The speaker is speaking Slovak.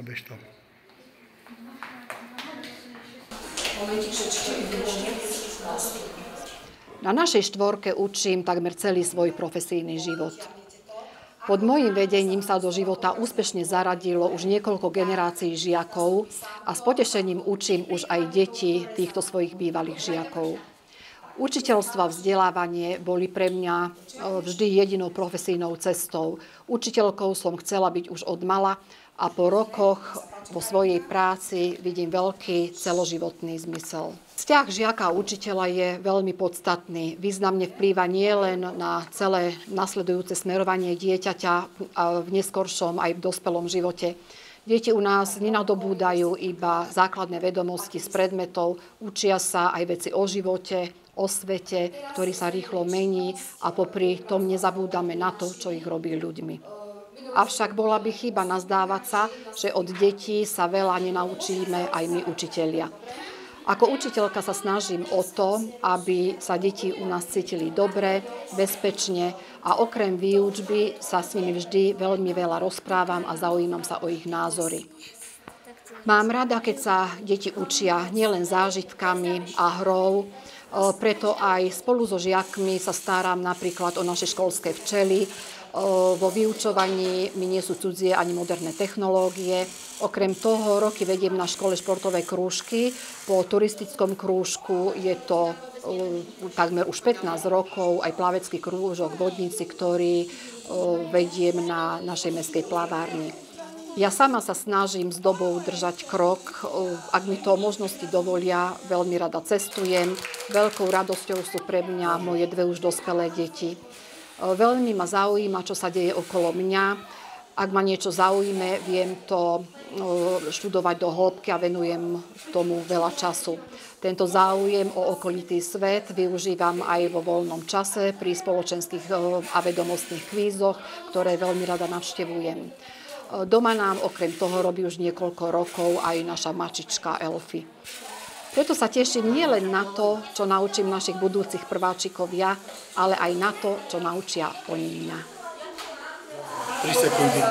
a bež tam. Na našej štvorke učím takmer celý svoj profesijný život. Pod mojím vedením sa do života úspešne zaradilo už niekoľko generácií žiakov a s potešením učím už aj deti týchto svojich bývalých žiakov. Učiteľstvo a vzdelávanie boli pre mňa vždy jedinou profesijnou cestou. Učiteľkou som chcela byť už od mala a po rokoch vo svojej práci vidím veľký celoživotný zmysel. Vzťah žiaka a učiteľa je veľmi podstatný. Významne vplýva nielen na celé nasledujúce smerovanie dieťaťa v neskoršom aj v dospelom živote. Deti u nás nenadobúdajú iba základné vedomosti z predmetov, učia sa aj veci o živote, o svete, ktorý sa rýchlo mení a popri tom nezabúdame na to, čo ich robí ľuďmi. Avšak bola by chyba nazdávať sa, že od detí sa veľa nenaučíme aj my učitelia. Ako učiteľka sa snažím o to, aby sa deti u nás cítili dobre, bezpečne a okrem výučby sa s nimi vždy veľmi veľa rozprávam a zaujímam sa o ich názory. Mám rada, keď sa deti učia nielen zážitkami a hrou, preto aj spolu so žiakmi sa starám napríklad o naše školské včely. Vo vyučovaní mi nie sú cudzie ani moderné technológie. Okrem toho roky vediem na škole športové krúžky. Po turistickom krúžku je to takmer už 15 rokov aj plavecký krúžok Vodníci, ktorý vediem na našej mestskej plavárni. Ja sama sa snažím s dobou držať krok. Ak mi to možnosti dovolia, veľmi rada cestujem. Veľkou radosťou sú pre mňa moje dve už dospelé deti. Veľmi ma zaujíma, čo sa deje okolo mňa. Ak ma niečo zaujíme, viem to študovať do hĺbky a venujem tomu veľa času. Tento záujem o okolitý svet využívam aj vo voľnom čase pri spoločenských a vedomostných kvízoch, ktoré veľmi rada navštevujem. Doma nám okrem toho robí už niekoľko rokov aj naša mačička Elfy. Preto sa teším nielen na to, čo naučím našich budúcich prváčikov ja, ale aj na to, čo naučia oni mňa. 3 sekundy. 2,